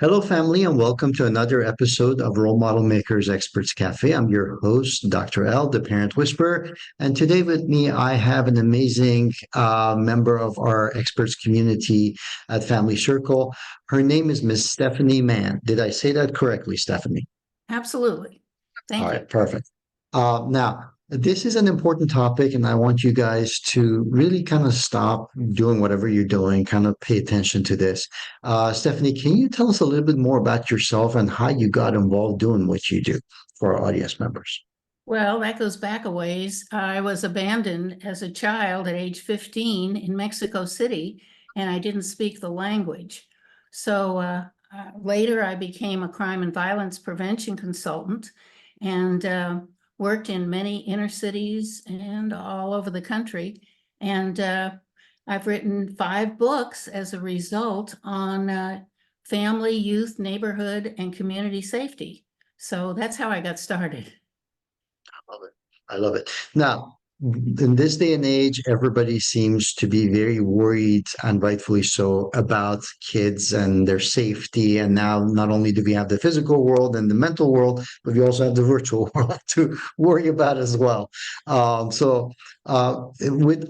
Hello, family, and welcome to another episode of Role Model Makers Experts Cafe. I'm your host, Dr. L, the Parent Whisperer. And today with me, I have an amazing member of our experts community at Family Circle. Her name is Miss Stephanie Mann. Did I say that correctly, Stephanie? Absolutely. All Thank you. right, perfect. Now, this is an important topic, and I want you guys to really kind of stop doing whatever you're doing, kind of pay attention to this. Stephanie, can you tell us a little bit more about yourself and how you got involved doing what you do for our audience members? Well, that goes back a ways. I was abandoned as a child at age 15 in Mexico City, and I didn't speak the language. So later, I became a crime and violence prevention consultant and worked in many inner cities and all over the country. And I've written 5 books as a result on family, youth, neighborhood, and community safety. So that's how I got started. Love it. I love it. Now, in this day and age, everybody seems to be very worried, and rightfully so, about kids and their safety. And now, not only do we have the physical world and the mental world, but we also have the virtual world to worry about as well. With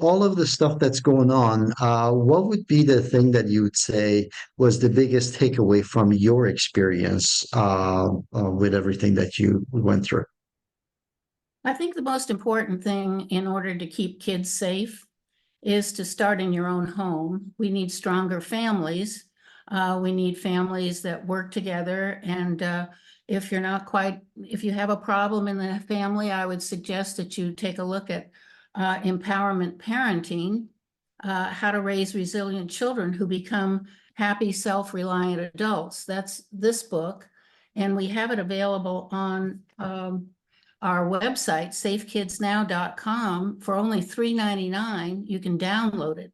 all of the stuff that's going on, what would be the thing that you would say was the biggest takeaway from your experience with everything that you went through? I think the most important thing in order to keep kids safe is to start in your own home. We need stronger families. We need families that work together. And if you're not quite, if you have a problem in the family, I would suggest that you take a look at empowerment parenting, how to raise resilient children who become happy, self-reliant adults. That's this book. And we have it available on our website, safekidsnow.com, for only $3.99. You can download it.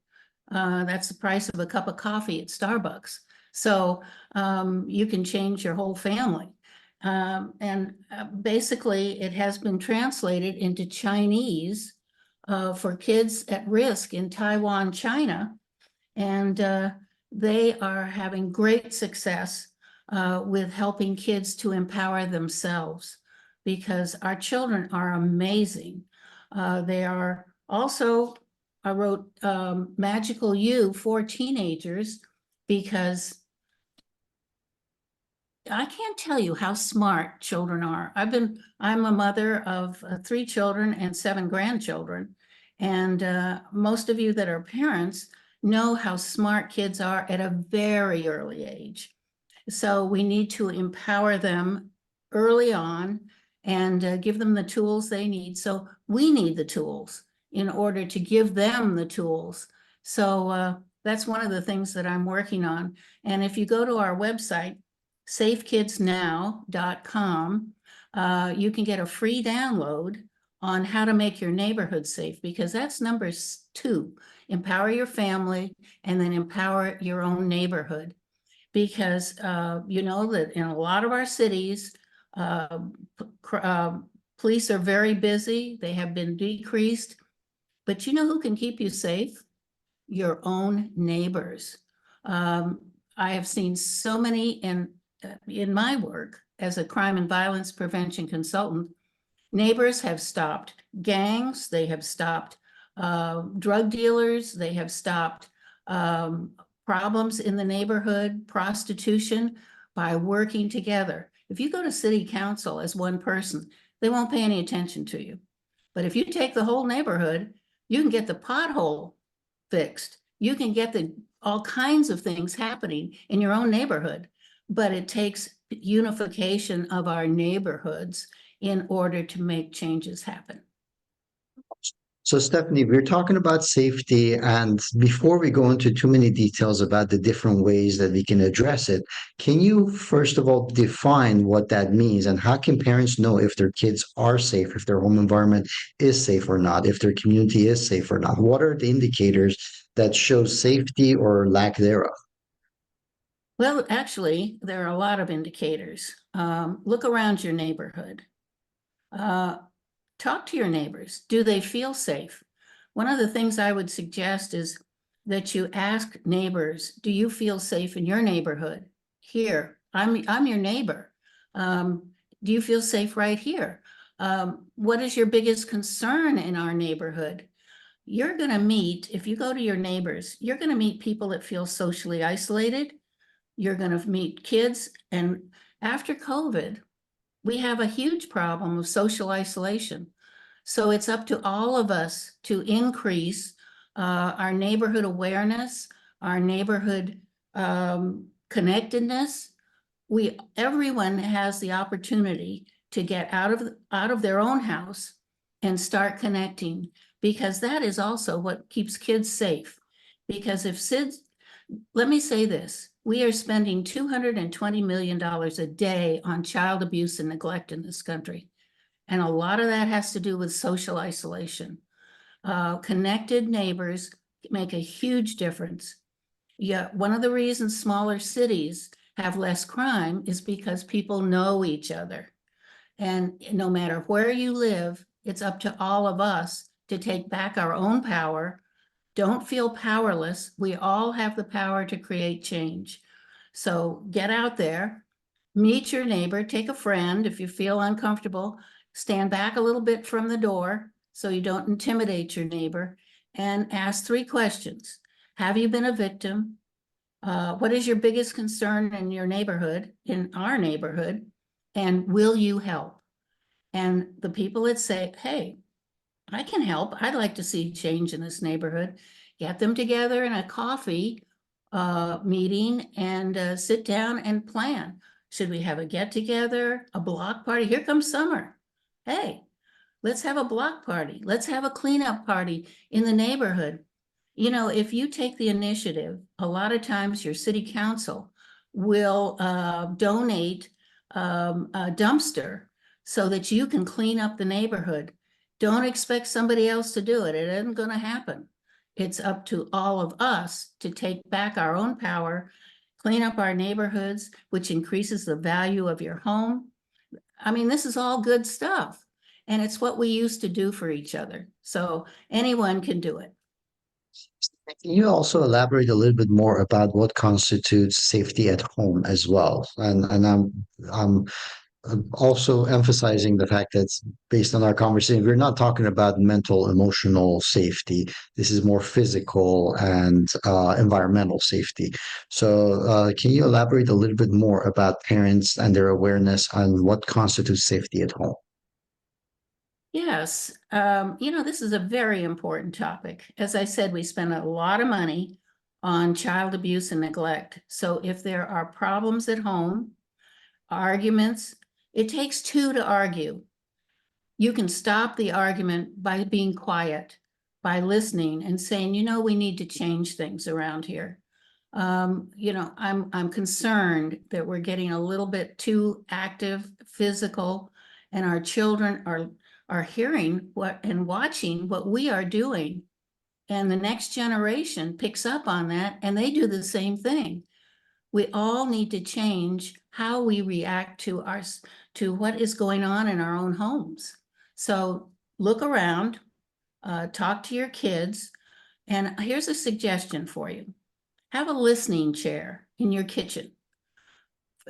That's the price of a cup of coffee at Starbucks. So you can change your whole family. Basically, it has been translated into Chinese for kids at risk in Taiwan, China. And they are having great success with helping kids to empower themselves because our children are amazing. They are also, I wrote Magical You for teenagers because I can't tell you how smart children are. I'm a mother of 3 children and 7 grandchildren. And most of you that are parents know how smart kids are at a very early age. So we need to empower them early on and give them the tools they need. So we need the tools in order to give them the tools. So that's one of the things that I'm working on. And if you go to our website, safekidsnow.com, you can get a free download on how to make your neighborhood safe, because that's number 2, empower your family and then empower your own neighborhood. Because you know that in a lot of our cities, uh, police are very busy, they have been decreased, but you know who can keep you safe? Your own neighbors. Um, I have seen so many in my work as a crime and violence prevention consultant. Neighbors have stopped gangs, they have stopped drug dealers, they have stopped um, problems in the neighborhood, prostitution, by working together. If you go to city council as one person, they won't pay any attention to you. But if you take the whole neighborhood, you can get the pothole fixed. You can get all kinds of things happening in your own neighborhood, but it takes unification of our neighborhoods in order to make changes happen. So, Stephanie, we're talking about safety, and before we go into too many details about the different ways that we can address it, can you first of all define what that means and how can parents know if their kids are safe, if their home environment is safe or not, if their community is safe or not? What are the indicators that show safety or lack thereof? Well, actually, there are a lot of indicators. Look around your neighborhood. Uh, Talk to your neighbors. Do they feel safe? One of the things I would suggest is that you ask neighbors, do you feel safe in your neighborhood? Here, I'm your neighbor. Do you feel safe right here? What is your biggest concern in our neighborhood? You're going to meet, if you go to your neighbors, you're going to meet people that feel socially isolated. You're going to meet kids. And after COVID, we have a huge problem of social isolation. So it's up to all of us to increase our neighborhood awareness, our neighborhood connectedness. Everyone has the opportunity to get out of their own house and start connecting, because that is also what keeps kids safe. Because if SIDS, let me say this, we are spending $220 million a day on child abuse and neglect in this country. And a lot of that has to do with social isolation. Connected neighbors make a huge difference. Yeah, one of the reasons smaller cities have less crime is because people know each other. And no matter where you live, it's up to all of us to take back our own power. Don't feel powerless. We all have the power to create change. So get out there, meet your neighbor, take a friend. If you feel uncomfortable, stand back a little bit from the door so you don't intimidate your neighbor, and ask 3 questions. Have you been a victim? What is your biggest concern in your neighborhood, in our neighborhood? And will you help? And the people that say, hey, I can help, I'd like to see change in this neighborhood, get them together in a coffee meeting and sit down and plan. Should we have a get together, a block party? Here comes summer. Hey, let's have a block party. Let's have a cleanup party in the neighborhood. You know, if you take the initiative, a lot of times your city council will donate a dumpster so that you can clean up the neighborhood. Don't expect somebody else to do it. It isn't going to happen. It's up to all of us to take back our own power, clean up our neighborhoods, which increases the value of your home. I mean, this is all good stuff. And it's what we used to do for each other. So anyone can do it. Can you also elaborate a little bit more about what constitutes safety at home as well? And I'm also emphasizing the fact that based on our conversation, we're not talking about mental, emotional safety. This is more physical and environmental safety. So, can you elaborate a little bit more about parents and their awareness on what constitutes safety at home? Yes, you know, this is a very important topic. As I said, we spend a lot of money on child abuse and neglect. So if there are problems at home, arguments, it takes 2 to argue. You can stop the argument by being quiet, by listening and saying, you know, we need to change things around here. You know, I'm concerned that we're getting a little bit too active, physical, and our children are hearing what and watching what we are doing. And the next generation picks up on that and they do the same thing. We all need to change how we react to what is going on in our own homes. So look around, talk to your kids, and here's a suggestion for you. Have a listening chair in your kitchen.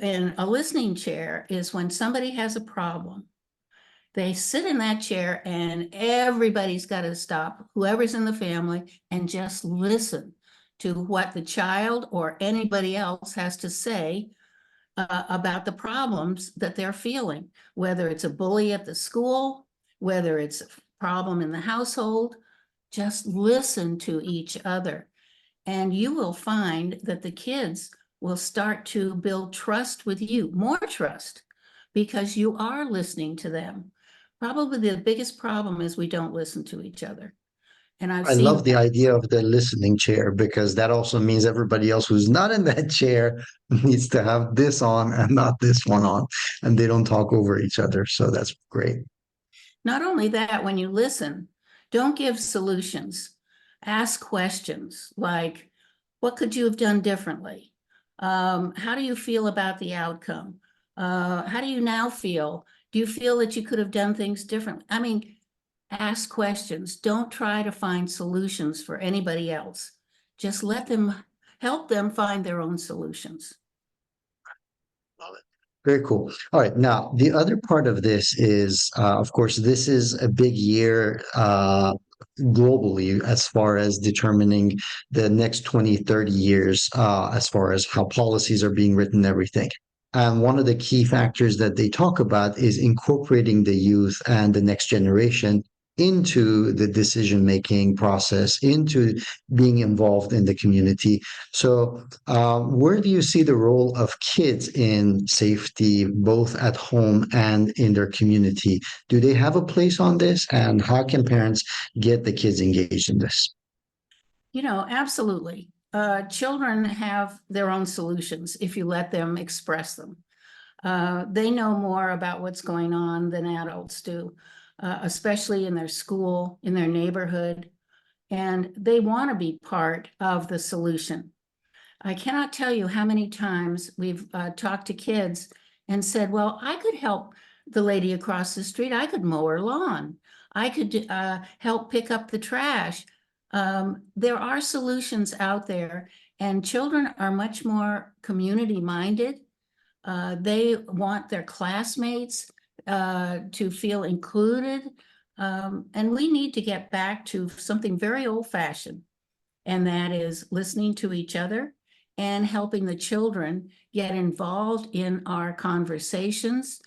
And a listening chair is when somebody has a problem. They sit in that chair and everybody's got to stop, whoever's in the family, and just listen to what the child or anybody else has to say about the problems that they're feeling, whether it's a bully at the school, whether it's a problem in the household. Just listen to each other. And you will find that the kids will start to build trust with you, more trust, because you are listening to them. Probably the biggest problem is we don't listen to each other. And I've I seen love the idea of the listening chair because that also means everybody else who's not in that chair needs to have this on and not this one on, and they don't talk over each other. So that's great. not only that, when you listen, don't give solutions. Ask questions like, what could you have done differently? How do you feel about the outcome? How do you now feel? Do you feel that you could have done things differently? I mean, ask questions. Don't try to find solutions for anybody else. Just let them help them find their own solutions. Very cool. All right. Now, the other part of this is, of course, this is a big year globally as far as determining the next 20, 30 years, as far as how policies are being written and everything. And one of the key factors that they talk about is incorporating the youth and the next generation into the decision making process, into being involved in the community. So, where do you see the role of kids in safety, both at home and in their community? Do they have a place on this? And how can parents get the kids engaged in this? Absolutely. Children have their own solutions if you let them express them. They know more about what's going on than adults do, especially in their school, in their neighborhood, and they want to be part of the solution. I cannot tell you how many times we've talked to kids and said, well, I could help the lady across the street. I could mow her lawn. I could help pick up the trash. There are solutions out there, and children are much more community minded. They want their classmates to feel included. And we need to get back to something very old fashioned, and that is listening to each other and helping the children get involved in our conversations.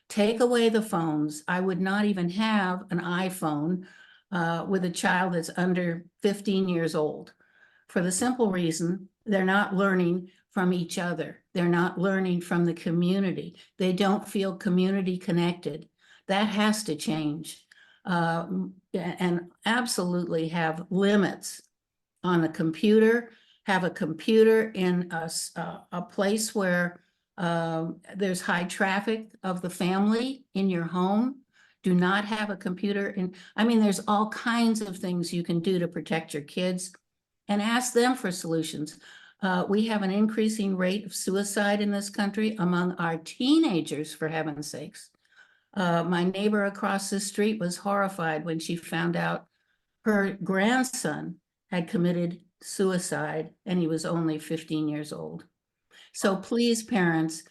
Take away the phones. I would not even have an iPhone with a child that's under 15 years old, for the simple reason they're not learning from each other. They're not learning from the community. They don't feel community connected. That has to change, and absolutely have limits on a computer, have a computer in a place where there's high traffic of the family in your home. Do not have a computer in, I mean, there's all kinds of things you can do to protect your kids, and ask them for solutions. We have an increasing rate of suicide in this country among our teenagers, for heaven's sakes. My neighbor across the street was horrified when she found out her grandson had committed suicide and he was only 15 years old. So please, parents,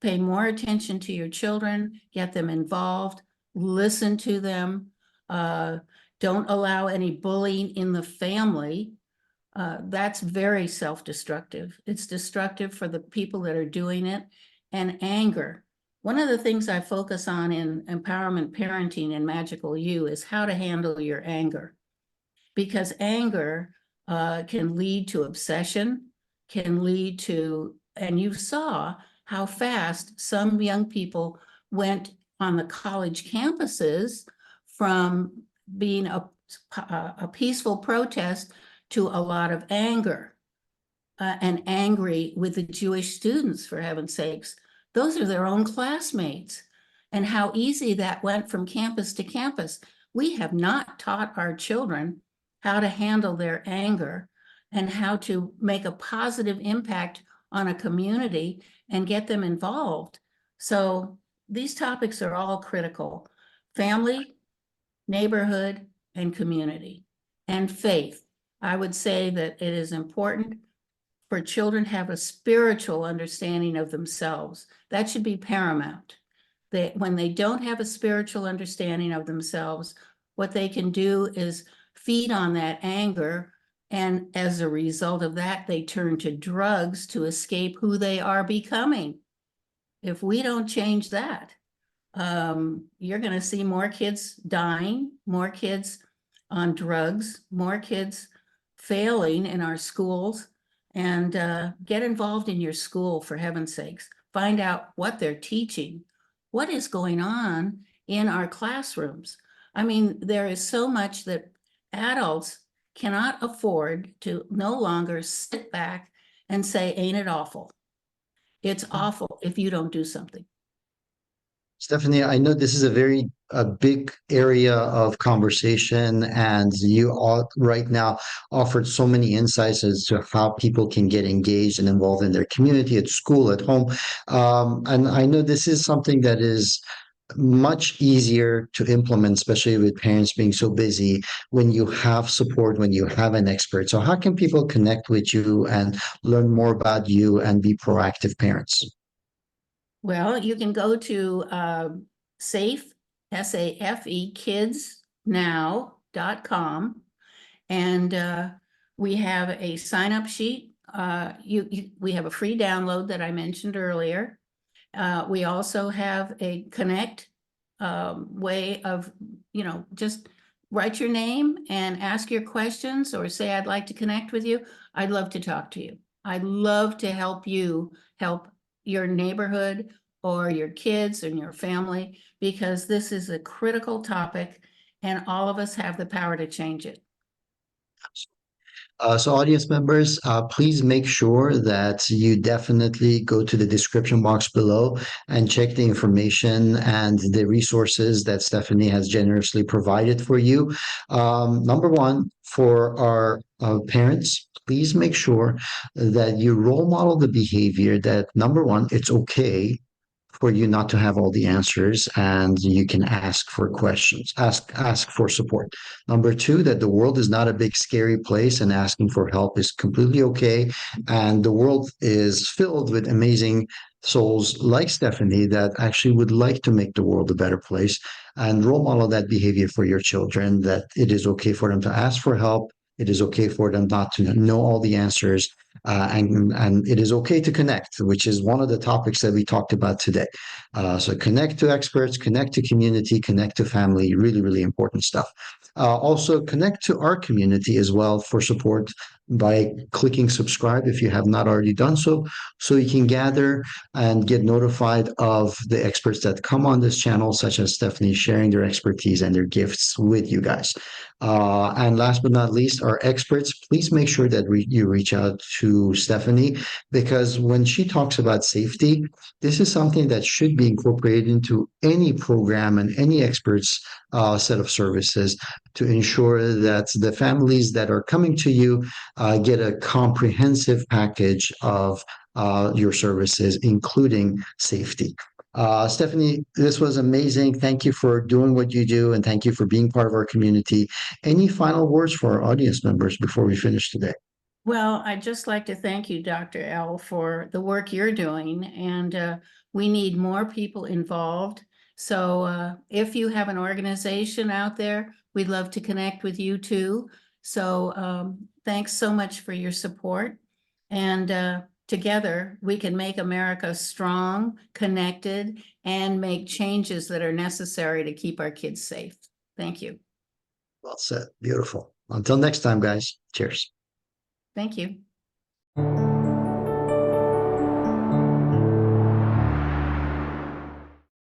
pay more attention to your children, get them involved, listen to them. Don't allow any bullying in the family. That's very self-destructive. It's destructive for the people that are doing it. And anger. One of the things I focus on in empowerment parenting and Magical You is how to handle your anger, because anger can lead to obsession, can lead to, and you saw how fast some young people went on the college campuses from being a peaceful protest to a lot of anger, and angry with the Jewish students, for heaven's sakes. Those are their own classmates. And how easy that went from campus to campus. We have not taught our children how to handle their anger and how to make a positive impact on a community and get them involved. So these topics are all critical: family, neighborhood, and community, and faith. I would say that it is important for children to have a spiritual understanding of themselves. That should be paramount. When they don't have a spiritual understanding of themselves, what they can do is feed on that anger. And as a result of that, they turn to drugs to escape who they are becoming. If we don't change that, you're going to see more kids dying, more kids on drugs, more kids failing in our schools. And get involved in your school, for heaven's sakes. Find out what they're teaching, what is going on in our classrooms. I mean, there is so much that adults cannot afford to no longer sit back and say, ain't it awful? It's awful if you don't do something. Stephanie, I know this is a big area of conversation, and you all right now offered so many insights as to how people can get engaged and involved in their community, at school, at home. And I know this is something that is much easier to implement, especially with parents being so busy, when you have support, when you have an expert. So how can people connect with you and learn more about you and be proactive parents? Well, you can go to safe, SAFE, kidsnow.com. And we have a sign-up sheet. We have a free download that I mentioned earlier. We also have a connect way of, just write your name and ask your questions or say, I'd like to connect with you. I'd love to talk to you. I'd love to help you help your neighborhood or your kids and your family, because this is a critical topic and all of us have the power to change it. So audience members, please make sure that you definitely go to the description box below and check the information and the resources that Stephanie has generously provided for you. Number one, for our parents, please make sure that you role model the behavior that, number one, it's okay for you not to have all the answers and you can ask for questions, ask for support. Number two, that the world is not a big scary place and asking for help is completely okay. And the world is filled with amazing souls like Stephanie that actually would like to make the world a better place, and role model that behavior for your children, that it is okay for them to ask for help. It is okay for them not to know all the answers, and it is okay to connect, which is one of the topics that we talked about today. So connect to experts, connect to community, connect to family. Really, really important stuff. Also connect to our community as well for support by clicking subscribe if you have not already done so, so you can gather and get notified of the experts that come on this channel, such as Stephanie sharing their expertise and their gifts with you guys. And last but not least, our experts, please make sure that you reach out to Stephanie, because when she talks about safety, this is something that should be incorporated into any program and any experts set of services to ensure that the families that are coming to you get a comprehensive package of your services, including safety. Stephanie, this was amazing. Thank you for doing what you do, and thank you for being part of our community. Any final words for our audience members before we finish today? Well, I'd just like to thank you, Dr. L, for the work you're doing, and we need more people involved. So if you have an organization out there, we'd love to connect with you too. So thanks so much for your support. And together, we can make America strong, connected, and make changes that are necessary to keep our kids safe. Thank you. Well said. Beautiful. Until next time, guys. Cheers. Thank you.